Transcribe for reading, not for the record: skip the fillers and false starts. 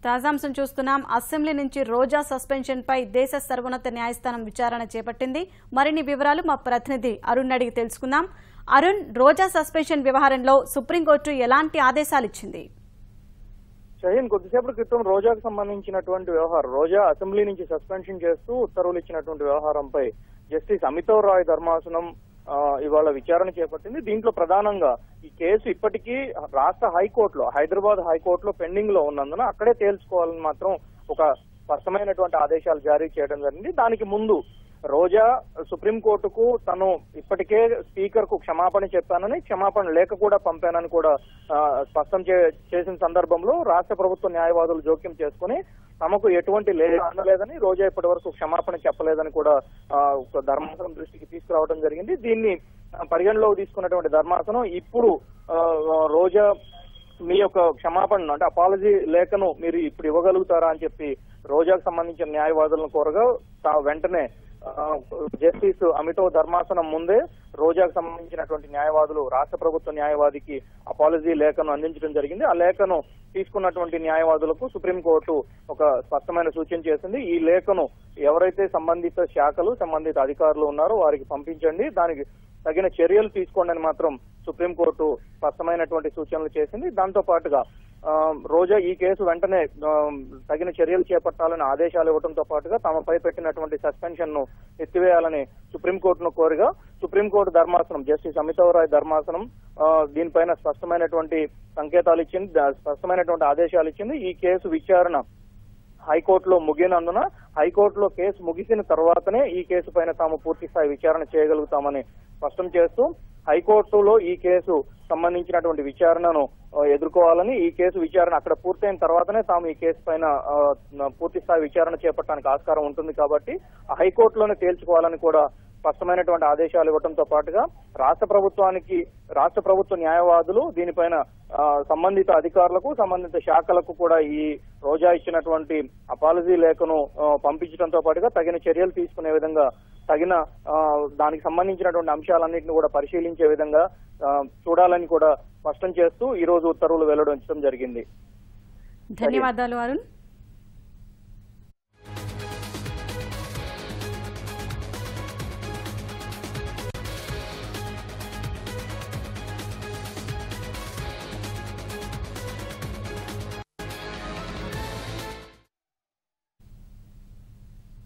తాజాంశం చూస్తున్నాం. అసెంబ్లీ నుంచి రోజా సస్పెన్షన్ పై దేశ సర్వోన్నత న్యాయస్థానం విచారణ చేపట్టింది. మరిన్ని వివరాలు మా ప్రతినిధి అరుణ్ అడిగి తెలుసుకుందాం. అరుణ్, రోజా సస్పెన్షన్ వ్యవహారంలో సుప్రీంకోర్టు ఎలాంటి ఆదేశాలు ఇచ్చింది? షహీన్, కొద్దిసేపటి క్రితం రోజాకు సంబంధించినటువంటి వ్యవహారం, రోజా అసెంబ్లీ నుంచి సస్పెన్షన్ చేస్తూ ఉత్తర్వులు ఇచ్చినటువంటి వ్యవహారంపై జస్టిస్ అమితవ్ రాయ్ ధర్మాసనం ఇవాళ విచారణ చేపట్టింది. దీంట్లో ప్రధానంగా ఈ కేసు ఇప్పటికీ రాష్ట్ర హైకోర్టులో, హైదరాబాద్ హైకోర్టులో పెండింగ్ లో ఉన్నందున అక్కడే తేల్చుకోవాలని మాత్రం ఒక స్పష్టమైనటువంటి ఆదేశాలు జారీ చేయడం జరిగింది. దానికి ముందు రోజా సుప్రీంకోర్టుకు తను ఇప్పటికే స్పీకర్ కు క్షమాపణ చెప్పానని, క్షమాపణ లేఖ కూడా పంపానని కూడా స్పష్టం చేసిన సందర్భంలో రాష్ట్ర ప్రభుత్వ న్యాయవాదులు జోక్యం చేసుకుని తమకు ఎటువంటి అందలేదని, రోజా ఇప్పటి వరకు క్షమాపణ చెప్పలేదని కూడా ధర్మాసనం దృష్టికి తీసుకురావడం జరిగింది. దీన్ని పరిగణలోకి తీసుకున్నటువంటి ధర్మాసనం ఇప్పుడు రోజా మీ యొక్క క్షమాపణను, అంటే అపాలజీ లేఖను మీరు ఇప్పుడు ఇవ్వగలుగుతారా అని చెప్పి రోజాకు సంబంధించిన న్యాయవాదులను కోరగా వెంటనే జస్టిస్ అమితవ్ ధర్మాసనం ముందే రోజాకు సంబంధించినటువంటి న్యాయవాదులు రాష్ట్ర ప్రభుత్వ న్యాయవాదికి అపాలజీ లేఖను అందించడం జరిగింది. ఆ లేఖను తీసుకున్నటువంటి న్యాయవాదులకు సుప్రీంకోర్టు ఒక స్పష్టమైన సూచన చేసింది. ఈ లేఖను ఎవరైతే సంబంధిత శాఖలు, సంబంధిత అధికారులు ఉన్నారో వారికి పంపించండి, దానికి తగిన చర్యలు తీసుకోండి అని మాత్రం సుప్రీంకోర్టు స్పష్టమైనటువంటి సూచనలు చేసింది. దాంతో పాటుగా రోజా ఈ కేసు వెంటనే తగిన చర్యలు చేపట్టాలని ఆదేశాలు ఇవ్వడంతో పాటుగా తమపై పెట్టినటువంటి సస్పెన్షన్ ను ఎత్తివేయాలని సుప్రీంకోర్టును కోరిగా సుప్రీంకోర్టు ధర్మాసనం, జస్టిస్ అమితవ్ రాయ్ ధర్మాసనం దీనిపైన స్పష్టమైనటువంటి సంకేతాలు ఇచ్చింది, స్పష్టమైనటువంటి ఆదేశాలు ఇచ్చింది. ఈ కేసు విచారణ హైకోర్టులో ముగినందున హైకోర్టులో కేసు ముగిసిన తర్వాతనే ఈ కేసు పైన తాము పూర్తి స్థాయి విచారణ చేయగలుగుతామని స్పష్టం చేస్తూ హైకోర్టులో ఈ కేసు సంబంధించినటువంటి విచారణను ఎదుర్కోవాలని, ఈ కేసు విచారణ అక్కడ పూర్తయిన తర్వాతనే తాము ఈ కేసు పైన పూర్తి స్థాయి విచారణ చేపట్టడానికి ఆస్కారం ఉంటుంది కాబట్టి హైకోర్టులోనే తేల్చుకోవాలని కూడా స్పష్టమైనటువంటి ఆదేశాలు ఇవ్వడంతో పాటుగా రాష్ట్ర ప్రభుత్వ న్యాయవాదులు దీనిపైన సంబంధిత అధికారులకు, సంబంధిత శాఖలకు కూడా ఈ రోజా ఇచ్చినటువంటి అపాలజీ లేఖను పంపించడంతో పాటుగా తగిన చర్యలు తీసుకునే విధంగా, తగిన దానికి సంబంధించినటువంటి అంశాలన్నింటినీ కూడా పరిశీలించే విధంగా చూడాలని కూడా స్పష్టం చేస్తూ ఈ రోజు ఉత్తర్వులు వెల్లడించడం జరిగింది. ధన్యవాదాలు అరుణ్.